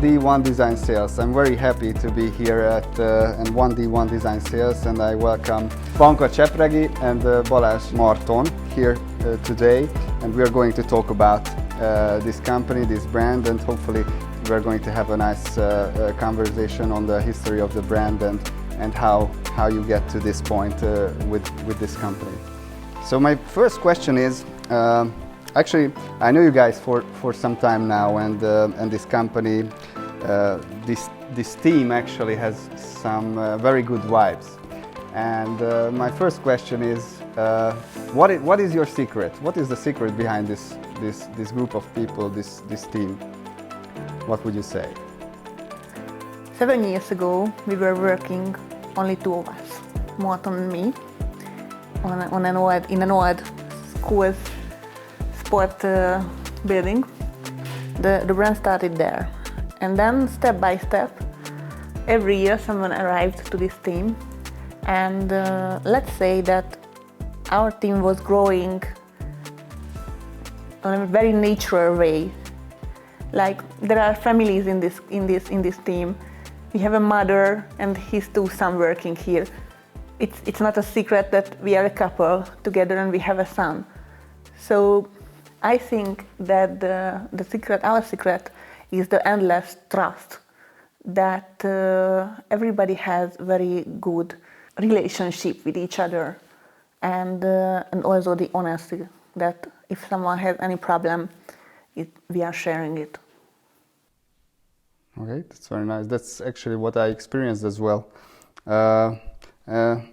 1D1 Design Sales. I'm very happy to be here at 1D1 Design Sales, and I welcome Panka Csepregi and Balázs Marton here today, and we are going to talk about this company, this brand, and hopefully we're going to have a nice conversation on the history of the brand and how you get to this point with this company. So my first question is, actually, I know you guys for some time now, and this company, this team actually has some very good vibes. And my first question is, what is your secret? What is the secret behind this group of people, this team? What would you say? 7 years ago, we were working, only two of us, Marton and me, in an old school sport building. The brand started there, and then step by step, every year someone arrived to this team, and let's say that our team was growing in a very natural way. Like, there are families in this team. We have a mother and his two sons working here. It's not a secret that we are a couple together and we have a son. So I think that our secret is the endless trust, that everybody has very good relationship with each other, and also the honesty that if someone has any problem, we are sharing it. Okay, that's very nice. That's actually what I experienced as well.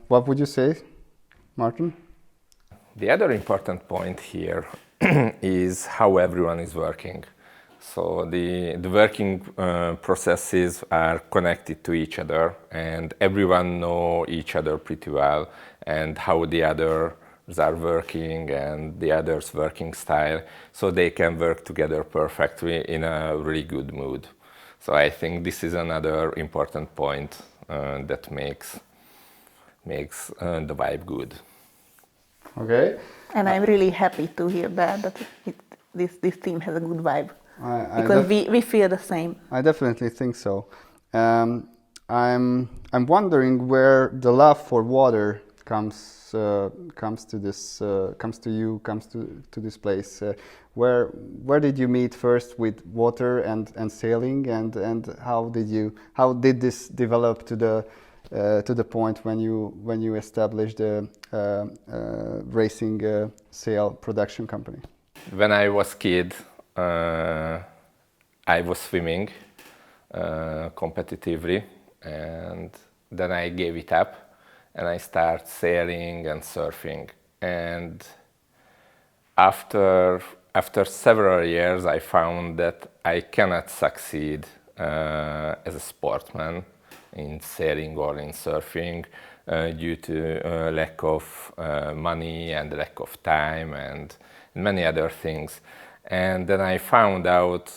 What would you say, Martin? The other important point here is how everyone is working. So the working processes are connected to each other, and everyone know each other pretty well, and how the others are working and the others' working style, so they can work together perfectly in a really good mood. So I think this is another important point that makes the vibe good. Okay. And I'm really happy to hear that this team has a good vibe, because we feel the same. I definitely think so. I'm wondering where the love for water comes to this place. Where did you meet first with water and sailing, and how did this develop to the point when you established a racing sail production company? When I was a kid, I was swimming competitively, and then I gave it up. And I started sailing and surfing. And after several years, I found that I cannot succeed as a sportsman in sailing or in surfing due to lack of money and lack of time and many other things. And then I found out,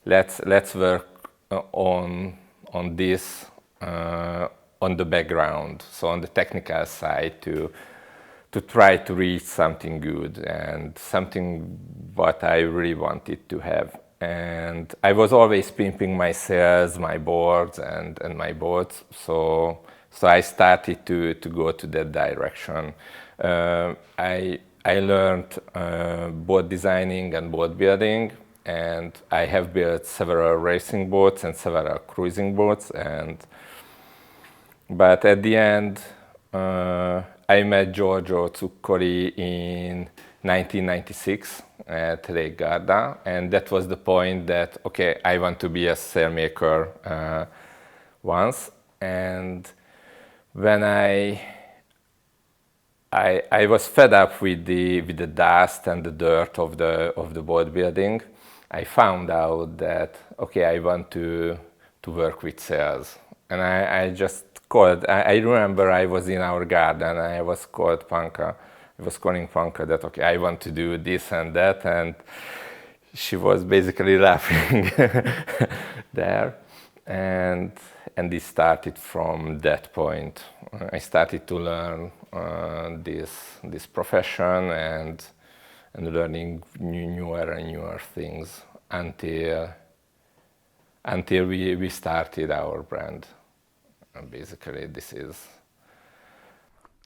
let's work on this. On the background, so on the technical side, to try to reach something good and something what I really wanted to have. And I was always pimping my sails, my boards, and my boats. So I started to go to that direction. I learned boat designing and boat building, and I have built several racing boats and several cruising boats. But at the end, I met Giorgio Zuccoli in 1996 at Lake Garda, and that was the point that, okay, I want to be a sailmaker once. And when I was fed up with the dust and the dirt of the boat building, I found out that, okay, I want to work with sails. And I just called, I remember I was in our garden and I was calling Panka that, okay, I want to do this and that, and she was basically laughing there. And this started from that point. I started to learn this profession and learning newer and newer things until until we started our brand. And basically, this is.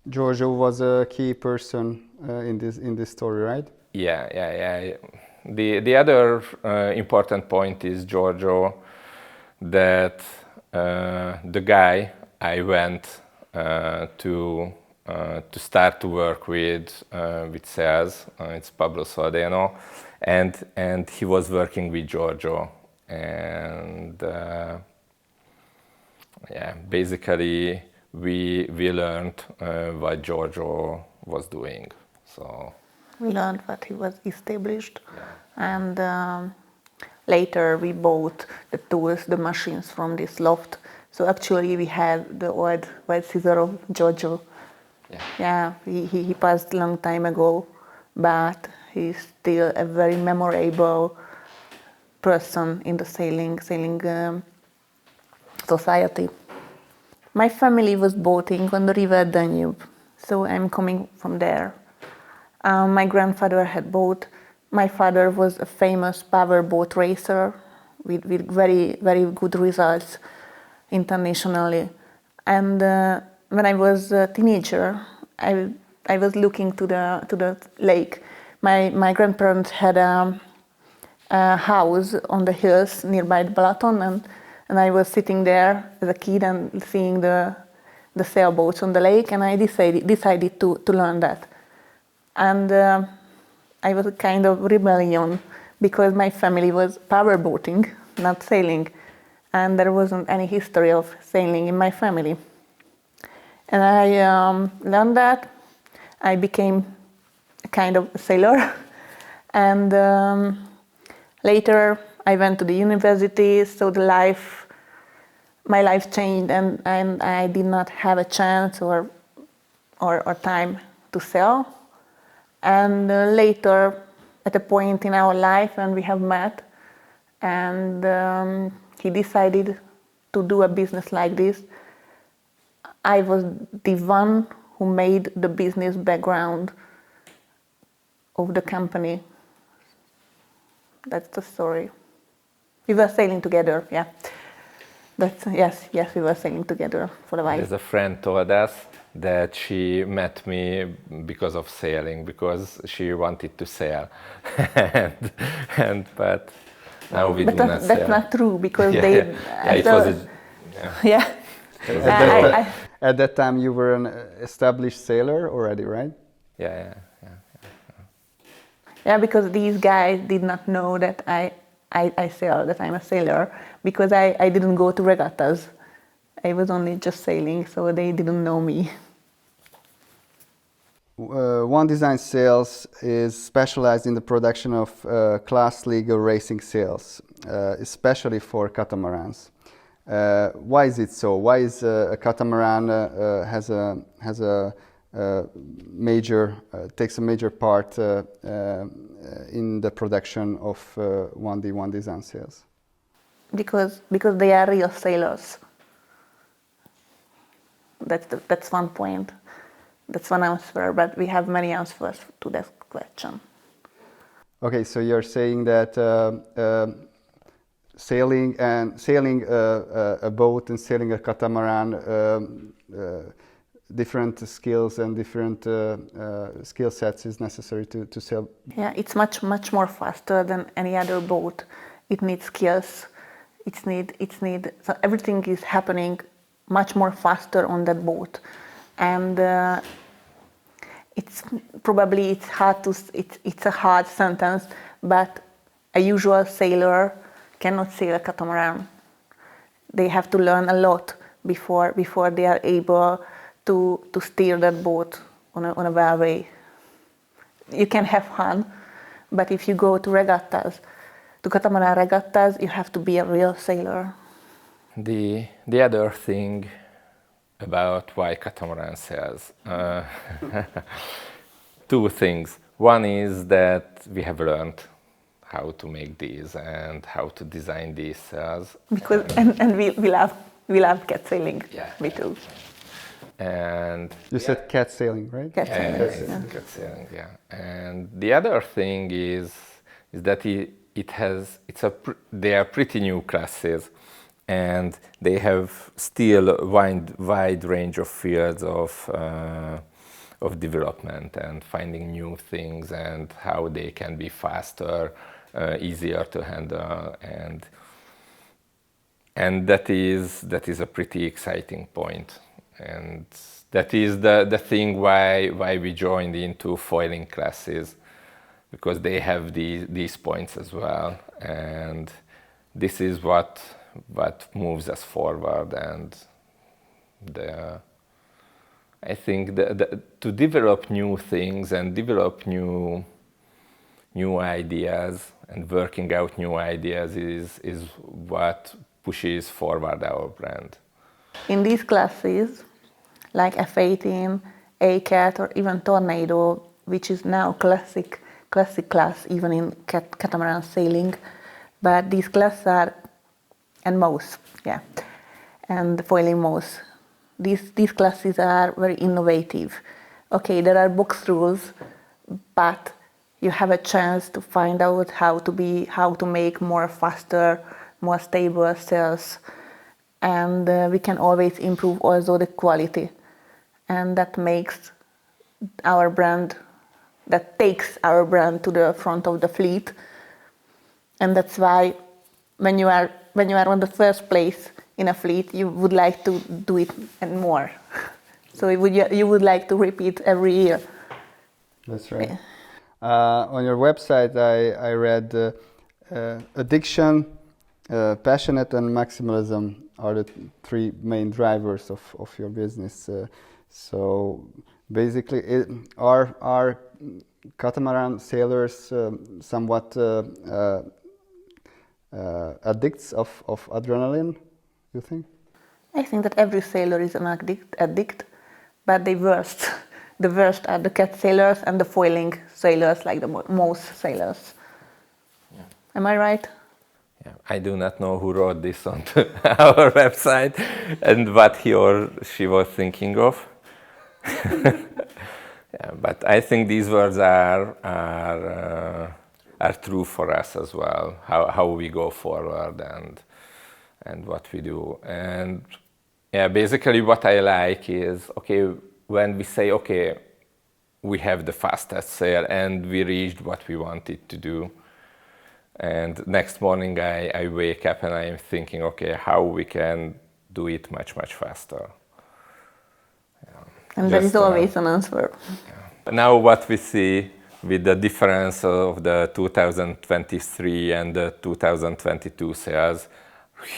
Giorgio was a key person in this story, right? Yeah. The other important point is Giorgio, that the guy I went to start to work with sales. It's Pablo Soldeno, and he was working with Giorgio, and basically we learned what Giorgio was doing. So we learned what he was established, and later we bought the tools, the machines from this loft. So actually we had the old white scissor of Giorgio. Yeah, he passed a long time ago, but he's still a very memorable person in the sailing society. My family was boating on the river Danube, so I'm coming from there. My grandfather had boat. My father was a famous power boat racer with very, very good results internationally. And when I was a teenager, I was looking to the lake. My grandparents had a house on the hills nearby Balaton, and I was sitting there as a kid and seeing the sailboats on the lake, and I decided to learn that. And I was a kind of rebellion because my family was power boating, not sailing, and there wasn't any history of sailing in my family. And I learned that. I became a kind of sailor, and later I went to the university, so my life changed, and I did not have a chance or time to sail. And later, at a point in our life when we have met, and he decided to do a business like this, I was the one who made the business background of the company. That's the story. We were sailing together, yeah. Yes, we were sailing together for a while. As a friend told us that she met me because of sailing, because she wanted to sail, but now we do not sail. That's not true, because At that time, you were an established sailor already, right? Yeah. Yeah, because these guys did not know that I sail, that I'm a sailor, because I didn't go to regattas. I was only just sailing, so they didn't know me. One Design Sails is specialized in the production of class legal racing sails, especially for catamarans. Why is it so? Why is a catamaran takes a major part in the production of 1D Design Sails? Because they are real sailors. That's one point. That's one answer, but we have many answers to that question. Okay, so you're saying that sailing a boat and sailing a catamaran, different skills and different skill sets is necessary to sail. Yeah, it's much more faster than any other boat. It needs skills. So everything is happening much more faster on that boat, and it's a hard sentence, but a usual sailor cannot sail a catamaran. They have to learn a lot before they are able to steer that boat on a well way. You can have fun, but if you go to regattas, to catamaran regattas, you have to be a real sailor. The other thing about why catamaran sails, two things. One is that we have learned how to make these and how to design these sails. Because and we love cat sailing. Yeah, me too. And you said cat sailing, right? Cat sailing, cat sailing, yeah. And the other thing is that it they are pretty new classes, and they have still a wide range of fields of development and finding new things and how they can be faster, easier to handle, and that is a pretty exciting point, and that is the thing why we joined into foiling classes, because they have these points as well, and this is what moves us forward. And I think to develop new things and develop new ideas and working out new ideas is what pushes forward our brand. In these classes, like F18, ACAT, or even Tornado, which is now classic class even in catamaran sailing, but these classes are, and MOS, and foiling MOS. These classes are very innovative. Okay, there are box rules, but you have a chance to find out how to make more faster, more stable sails, and we can always improve also the quality, and that takes our brand to the front of the fleet. And that's why when you are on the first place in a fleet, you would like to do it and more. So you would like to repeat every year. That's right. On your website, I read addiction, passionate, and maximalism are the three main drivers of your business. So basically, are catamaran sailors somewhat addicts of adrenaline, you think? I think that every sailor is an addict, but the worst are the cat sailors and the foiling sailors, like the most sailors. Yeah. Am I right? Yeah. I do not know who wrote this onto our website and what he or she was thinking of. Yeah, but I think these words are true for us as well. How we go forward and what we do. And yeah, basically what I like is, okay, when we say, okay, we have the fastest sail and we reached what we wanted to do. And next morning I wake up and I'm thinking, okay, how we can do it much, much faster. And there is always an answer. Yeah. Now what we see with the difference of the 2023 and the 2022 sales,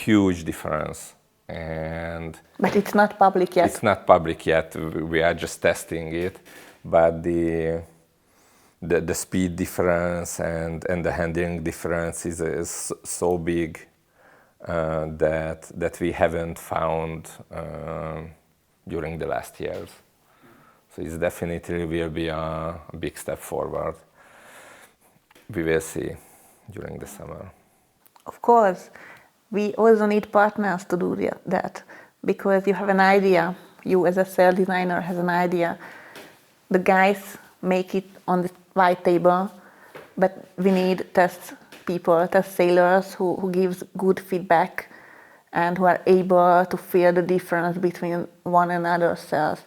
huge difference. But it's not public yet. It's not public yet. We are just testing it. But the speed difference and the handling difference is so big that we haven't found during the last years. So it definitely will be a big step forward. We will see during the summer. Of course, we also need partners to do that, because you have an idea. You as a sail designer has an idea. The guys make it on the white table, but we need test sailors who gives good feedback and who are able to feel the difference between one and other sails.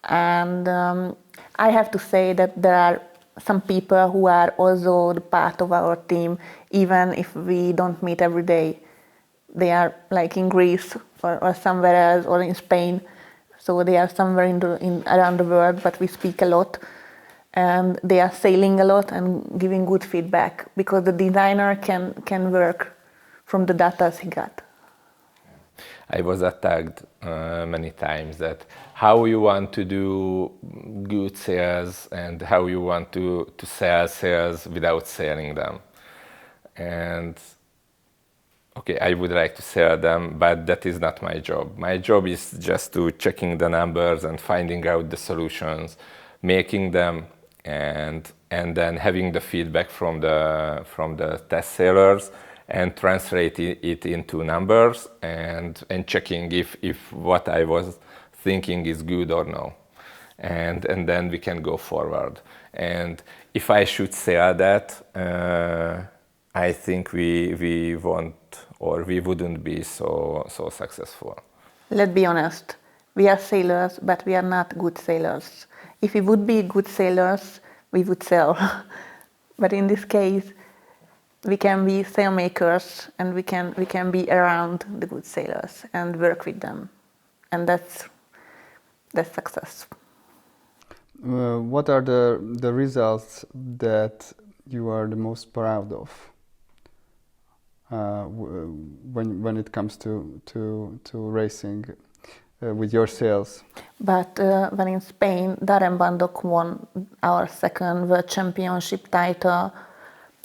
And I have to say that there are some people who are also the part of our team, even if we don't meet every day. They are like in Greece or somewhere else, or in Spain. So they are somewhere around the world, but we speak a lot. And they are sailing a lot and giving good feedback, because the designer can work from the data he got. I was attacked many times that how you want to do good sales and how you want to sell sales without selling them. And okay, I would like to sell them, but that is not my job. My job is just to checking the numbers and finding out the solutions, making them, and then having the feedback from the test sailors and translate it into numbers and checking if what I was thinking is good or no. And then we can go forward. And if I should sell that, I think we won't or we wouldn't be so successful. Let's be honest. We are sailors, but we are not good sailors. If we would be good sailors, we would sail. But in this case, we can be sailmakers, and we can be around the good sailors and work with them, and that's success. What are the results that you are the most proud of when it comes to racing with your sails? But when in Spain, Darren Bandok won our second World Championship title,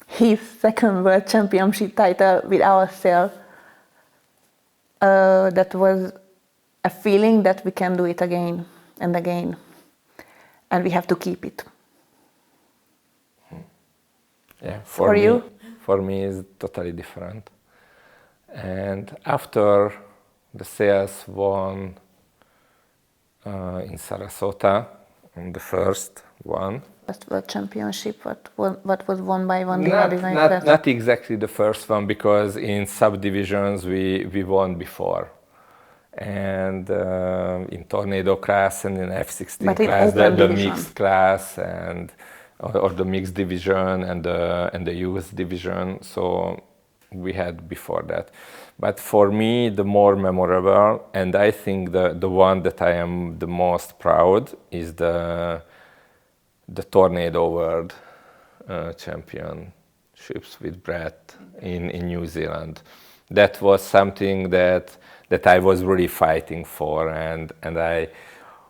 his second World Championship title with our sail. That was a feeling that we can do it again and again, and we have to keep it. Yeah, For you? For me, it's totally different. And after the sails won in Sarasota, on the first one. First World Championship, what was won by One Design? Not exactly the first one, because in subdivisions we won before. And in Tornado class and in F16 class, the mixed class and or the mixed division and the youth division. So we had before that. But for me, the more memorable, and I think the one that I am the most proud, is the Tornado World Championships with Brett in New Zealand. That was something that I was really fighting for, and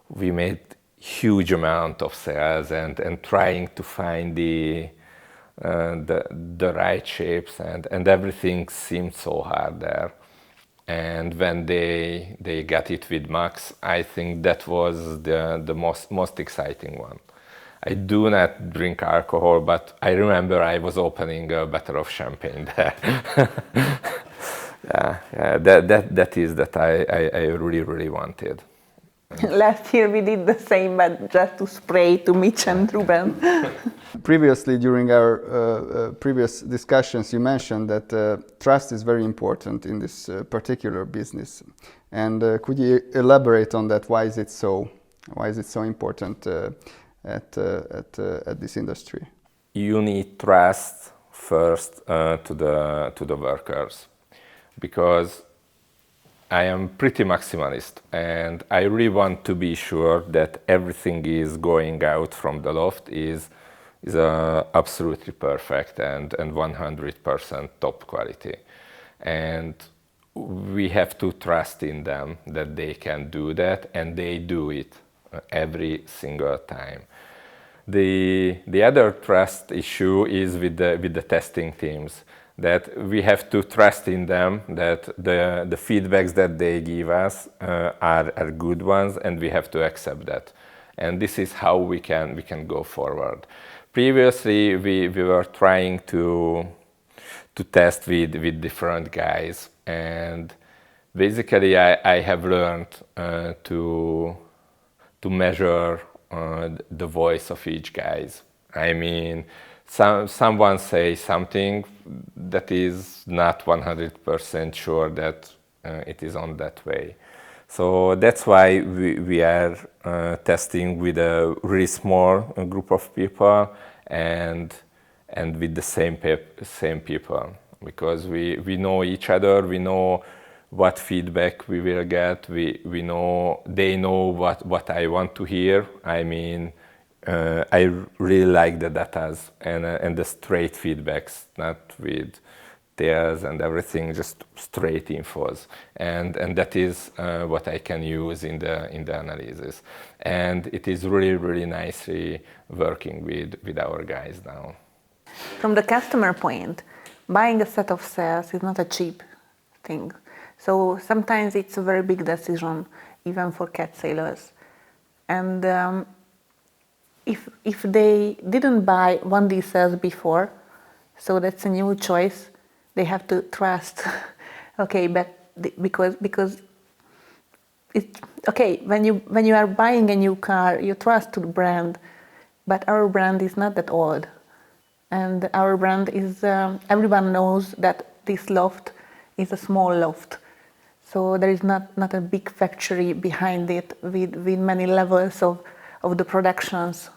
we made huge amount of sails and trying to find the right shapes, and everything seemed so hard there. And when they got it with Max, I think that was the most exciting one. I do not drink alcohol, but I remember I was opening a bottle of champagne there. yeah, that is that I really wanted. Last year we did the same, but just to spray to Mitch and Ruben. Previously, during our previous discussions, you mentioned that trust is very important in this particular business. And could you elaborate on that? Why is it so? Why is it so important at this industry? You need trust first to the workers, because I am pretty maximalist, and I really want to be sure that everything is going out from the loft is absolutely perfect and 100% top quality. And we have to trust in them that they can do that, and they do it every single time. The other trust issue is with the testing teams, that we have to trust in them, that the feedbacks that they give us are good ones, and we have to accept that. And this is how we can go forward. Previously, we were trying to test with different guys, and basically I have learned to measure the voice of each guys. I mean, someone says something that is not 100% sure that it is on that way. So that's why we are testing with a really small group of people and with the same people, because we know each other, we know what feedback we will get, we know they know what I want to hear. I mean, I really like the datas and the straight feedbacks, not with tears and everything, just straight infos, and that is what I can use in the analysis, and it is really nicely working with our guys now. From the customer point, buying a set of sails is not a cheap thing, so sometimes it's a very big decision, even for cat sailors, and if they didn't buy 1D sails before, so that's a new choice. They have to trust, okay, but because it's okay when you are buying a new car, you trust to the brand, but our brand is not that old, And our brand is, everyone knows that this loft is a small loft. So there is not a big factory behind it with many levels of the productions.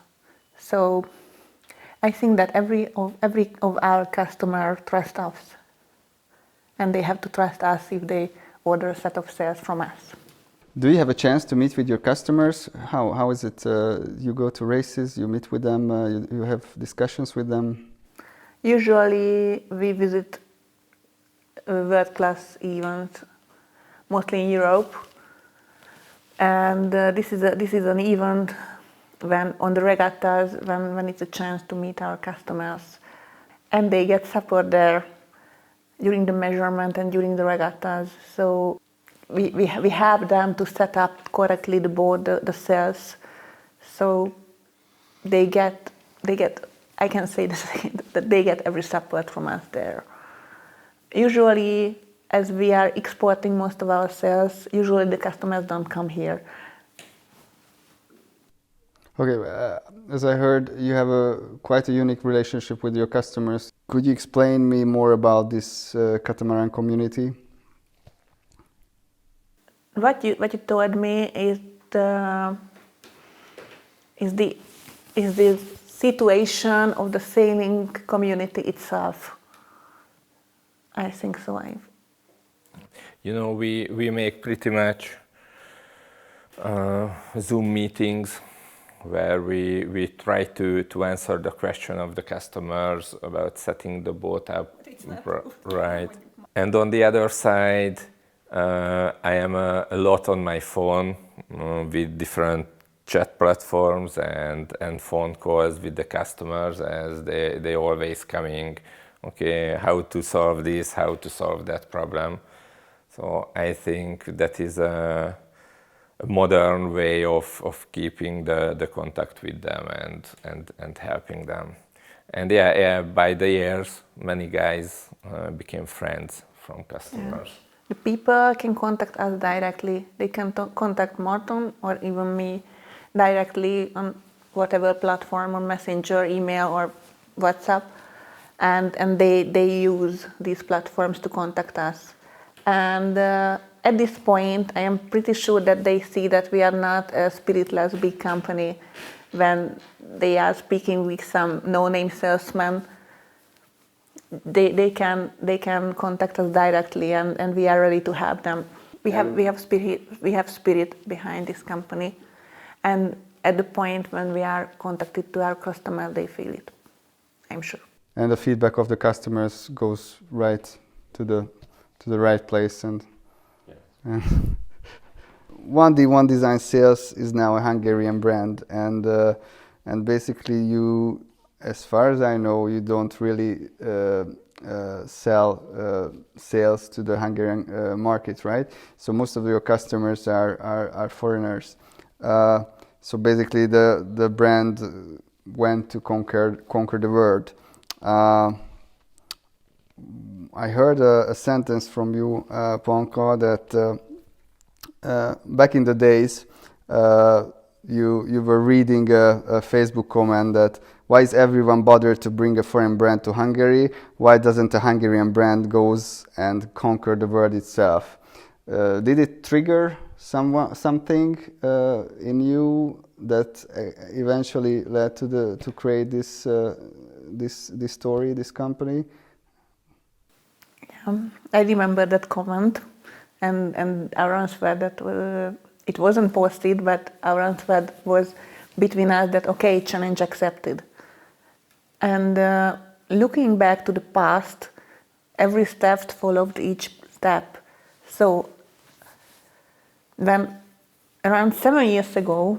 So I think that every of our customers trust us, and they have to trust us if they order a set of sales from us. Do you have a chance to meet with your customers? How is it? You go to races, you meet with them, you have discussions with them? Usually we visit world-class events, mostly in Europe, and this is an event when on the regattas when it's a chance to meet our customers, and they get support there during the measurement and during the regattas. So we help them to set up correctly the boat, the sails, so they get I can say that they get every support from us there. Usually, as we are exporting most of our sales, usually the customers don't come here. Okay, as I heard, you have quite a unique relationship with your customers. Could you explain me more about this catamaran community? What you told me is the situation of the sailing community itself. I think so. You know, we make pretty much Zoom meetings where we try to answer the question of the customers about setting the boat up right. And on the other side, I am a lot on my phone with different chat platforms and phone calls with the customers, as they always coming, okay, how to solve this, how to solve that problem. So I think that is a modern way of keeping the contact with them and helping them. And yeah, by the years, many guys became friends from customers. Yeah. The people can contact us directly. They can contact Marton or even me directly on whatever platform, on Messenger, email, or WhatsApp, and they use these platforms to contact us. And at this point, I am pretty sure that they see that we are not a spiritless big company when they are speaking with some no-name salesman. They can contact us directly, and we are ready to help them. We have spirit behind this company, and at the point when we are contacted to our customer, they feel it, I'm sure. And the feedback of the customers goes right to the right place, and 1D1 Design Sales is now a Hungarian brand, and basically you, as far as I know, you don't really sell sales to the Hungarian market, right? So most of your customers are foreigners. So basically the brand went to conquer the world. I heard a sentence from you, Panka, that back in the days you were reading a Facebook comment that why is everyone bothered to bring a foreign brand to Hungary? Why doesn't a Hungarian brand goes and conquer the world itself? Did it trigger something in you that eventually led to create this story, this company? I remember that comment, and our answer that it wasn't posted, but our answer was between us that okay, challenge accepted. And looking back to the past, every step followed each step. So then, around 7 years ago,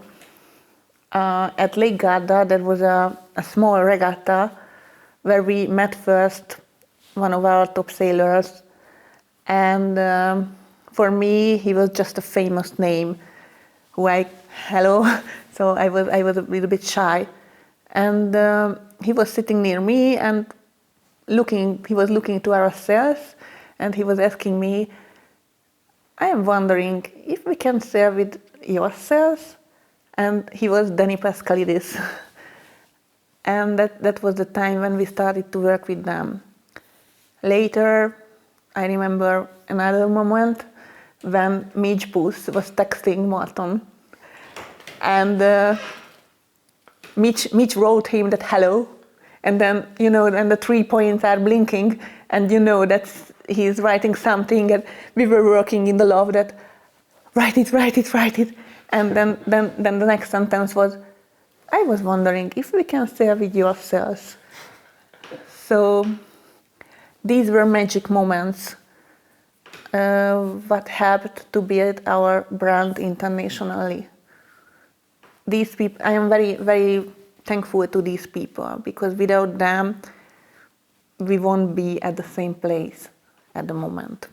at Lake Garda, there was a small regatta where we met first one of our top sailors, and for me he was just a famous name who hello. So I was a little bit shy, and he was sitting near me and he was looking to our sails, and he was asking me, I am wondering if we can sail with your sails. And he was Danny Pascalidis. And that was the time when we started to work with them. Later, I remember another moment when Mitch Puss was texting Marton, and Mitch wrote him that hello, and then and the 3 points are blinking, and that he's writing something, and we were working in the lab that write it, and then the next sentence was, I was wondering if we can share with your cells. So these were magic moments. What helped to build our brand internationally. These people, I am very, very thankful to these people, because without them, we won't be at the same place at the moment.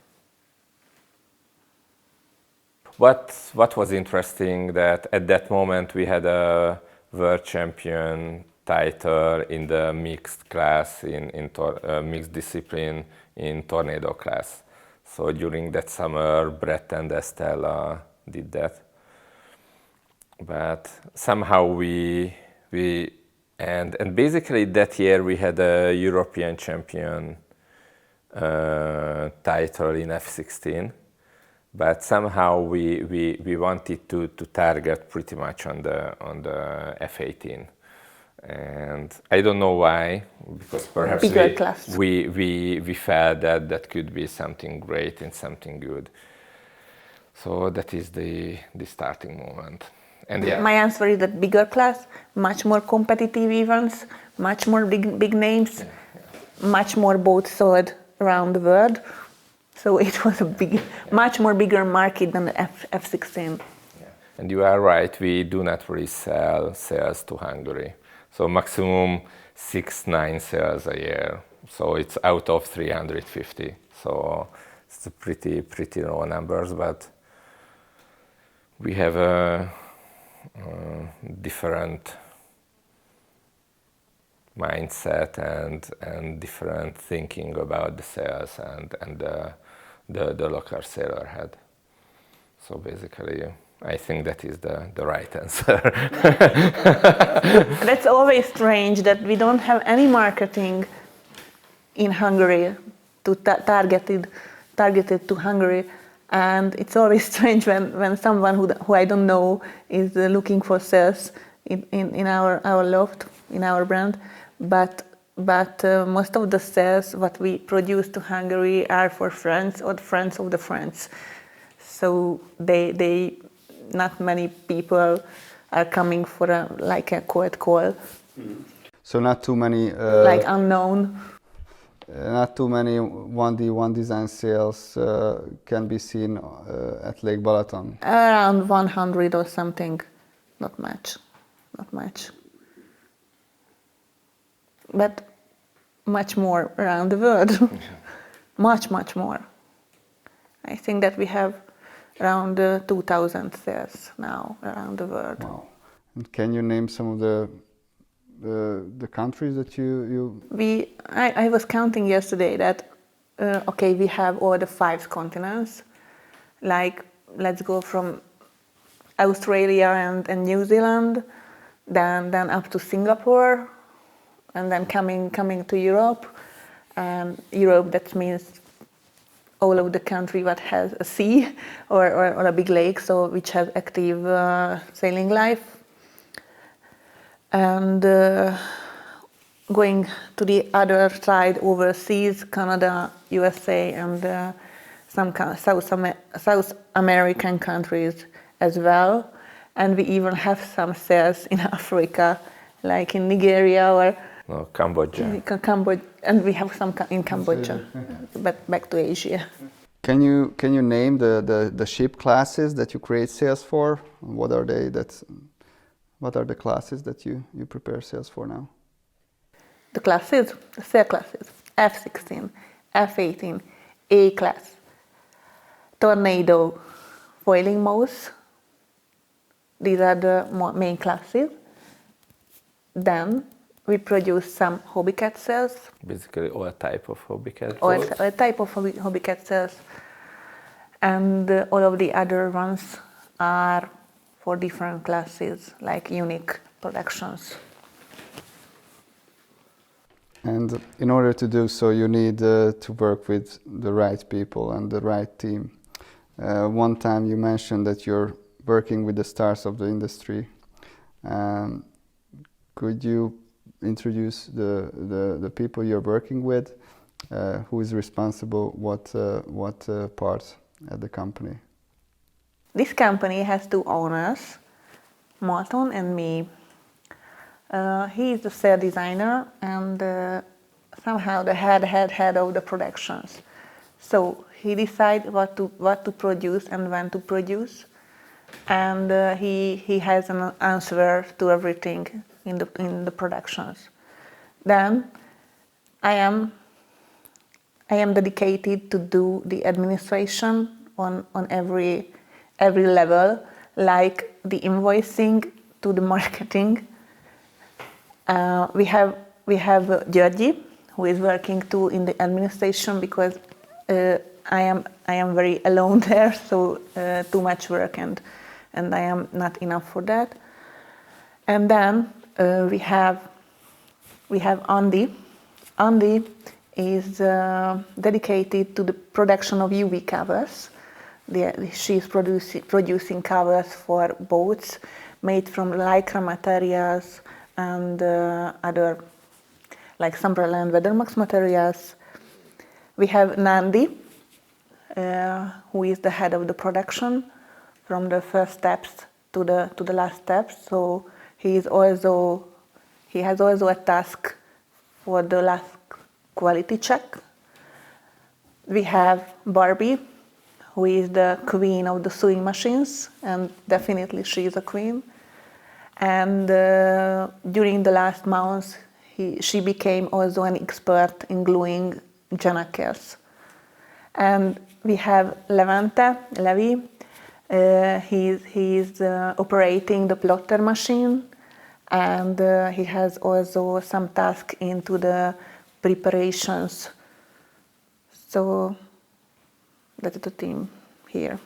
What was interesting that at that moment we had a world champion title in the mixed class, in mixed discipline in tornado class. So during that summer, Brett and Estella did that. But somehow we basically that year we had a European champion title in F16. But somehow we wanted to target pretty much on the F18. And I don't know why, because perhaps we felt that could be something great and something good. So that is the starting moment. And yeah. My answer is that bigger class, much more competitive events, much more big names, much more boats sold around the world. So it was a much more bigger market than the F16. Yeah. And you are right, we do not really sell sales to Hungary. So maximum 6-9 sales a year. So it's out of 350. So it's a pretty low numbers, but we have a different mindset and different thinking about the sales and the local seller had. So basically, I think that is the right answer. That's always strange that we don't have any marketing in Hungary to targeted to Hungary, and it's always strange when someone who I don't know is looking for sales in our loft, in our brand, but most of the sales what we produce to Hungary are for friends or friends of the friends. So they not many people are coming for a cold call. Mm-hmm. So not too many like unknown. Not too many 1D1 design sales can be seen at Lake Balaton. Around 100 or something, not much. But much more around the world. much more. I think that we have around 2,000 sales now around the world. Wow. And can you name some of the countries that you... I was counting yesterday that, we have all the 5 continents. Like, let's go from Australia and New Zealand, then up to Singapore, and then coming to Europe. And Europe, that means all of the country that has a sea or a big lake, so which has active sailing life. And going to the other side overseas, Canada, USA, and some South American countries as well. And we even have some sales in Africa, like in Nigeria or Cambodia. And we have some in Cambodia, but back to Asia. Can you name the ship classes that you create sales for? What are they? What are the classes that you prepare sales for now? The classes, the sail classes, F16, F18, A class, Tornado, Foiling Mouse. These are the main classes. Then we produce some hobby cat sails. Basically all type of hobby cat. All type of hobby cat sails. And all of the other ones are for different classes, like unique productions. And in order to do so, you need to work with the right people and the right team. One time you mentioned that you're working with the stars of the industry. Could you introduce the people you're working with? Who is responsible? What part at the company? This company has two owners, Marton and me. He is the sales designer and somehow the head of the productions. So he decides what to produce and when to produce, and he has an answer to everything in the productions. Then I am dedicated to do the administration on every level, like the invoicing to the marketing. We have György, who is working too in the administration, because I am very alone there, so too much work and I am not enough for that. And then we have Andi. Andi is dedicated to the production of UV covers. She is producing covers for boats made from lycra materials and other like Sunbrella and Weathermax materials. We have Nandi, who is the head of the production from the first steps to the last steps. So he has also a task for the last quality check. We have Barbie, who is the queen of the sewing machines, and definitely she is a queen. And during the last months, she became also an expert in gluing Janakers. And we have Levi. He is operating the plotter machine, and he has also some task into the preparations. So that's the team here.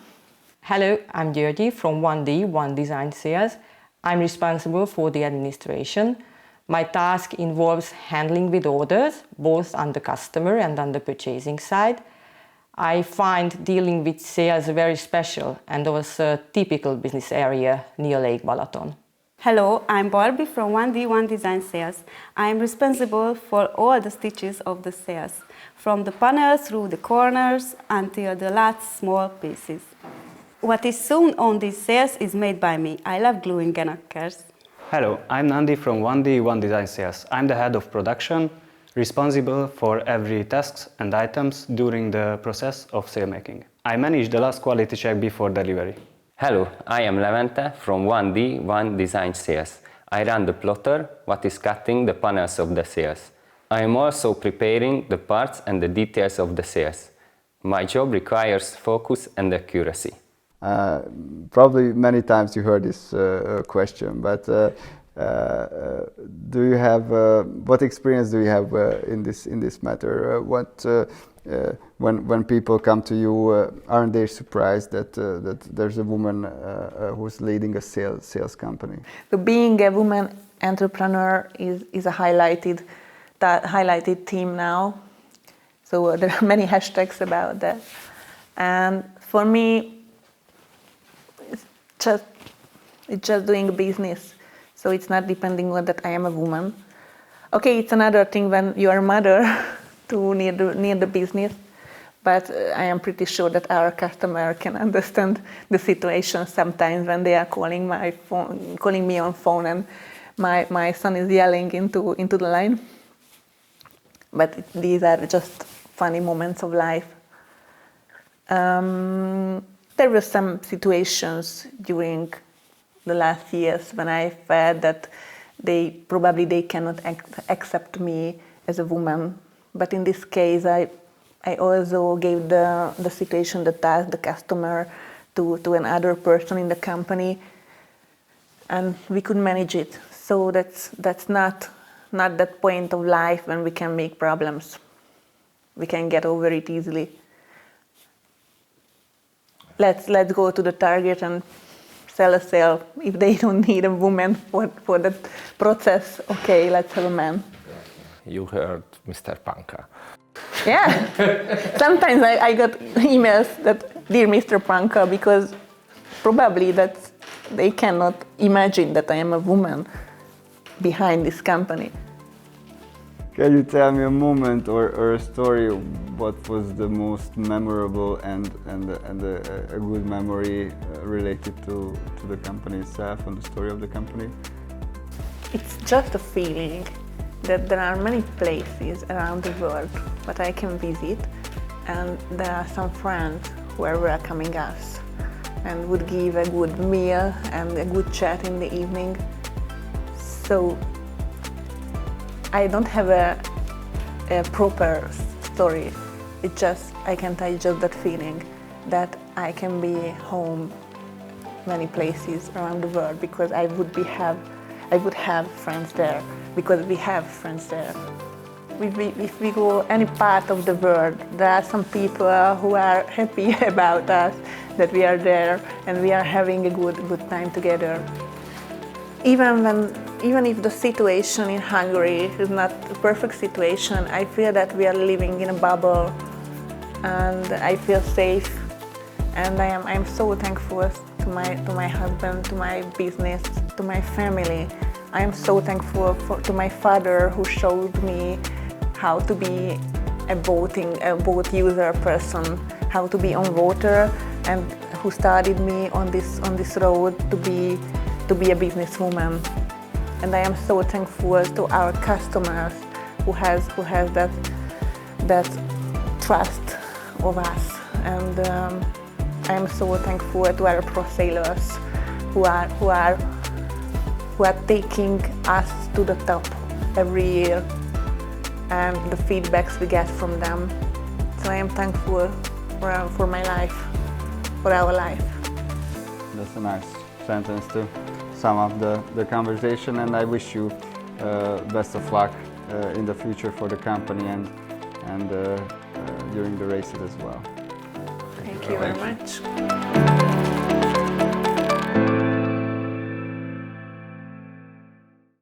Hello, I'm György from 1D, One Design Sales. I'm responsible for the administration. My task involves handling with orders, both on the customer and on the purchasing side. I find dealing with sales very special and also a typical business area near Lake Balaton. Hello, I'm Barbie from 1D One Design Sales. I'm responsible for all the stitches of the sales, from the panels through the corners until the last small pieces. What is sewn on these sales is made by me. I love gluing Janakers. Hello, I'm Nandi from 1D One Design Sales. I'm the head of production, responsible for every tasks and items during the process of sale making. I manage the last quality check before delivery. Hello, I am Levente from 1D One Design Sales. I run the plotter, what is cutting the panels of the sales. I am also preparing the parts and the details of the sales. My job requires focus and accuracy. Probably many times you heard this question, but do you have what experience do you have in this matter? When people come to you, aren't they surprised that there's a woman who's leading a sales company? So being a woman entrepreneur is a highlighted theme now. So there are many hashtags about that, and for me, it's just doing business. So it's not depending on that I am a woman. Okay, it's another thing when you are a mother to need the business, but I am pretty sure that our customer can understand the situation sometimes when they are calling me on phone, and my son is yelling into the line. But these are just funny moments of life. There were some situations during the last years when I felt that they cannot accept me as a woman. But in this case, I also gave the situation, the task, the customer to another person in the company, and we could manage it. So that's not that point of life when we can make problems. We can get over it easily. Let's go to the target and sell a sale. If they don't need a woman for that process, okay, let's have a man. you heard Mr. Panka. Yeah. Sometimes I got emails that, dear Mr. Panka, because probably that they cannot imagine that I am a woman behind this company. Can you tell me a moment or a story? What was the most memorable and a good memory related to the company itself and the story of the company? It's just a feeling that there are many places around the world that I can visit, and there are some friends who are welcoming us and would give a good meal and a good chat in the evening. So I don't have a proper story. It's just, I can tell you just that feeling that I can be home many places around the world because I would have friends there, because we have friends there. If we go any part of the world, there are some people who are happy about us, that we are there and we are having a good time together. Even if the situation in Hungary is not a perfect situation, I feel that we are living in a bubble and I feel safe. And I am so thankful to my husband, to my business, to my family. I am so thankful to my father who showed me how to be a boat user person, how to be on water, and who started me on this road to be a businesswoman. And I am so thankful to our customers who has that trust of us. And I am so thankful to our pro sailors who are taking us to the top every year, and the feedbacks we get from them. So I am thankful for my life, for our life. That's a nice sentence to sum up the conversation, and I wish you best of luck in the future for the company and during the races as well. Thank you very much.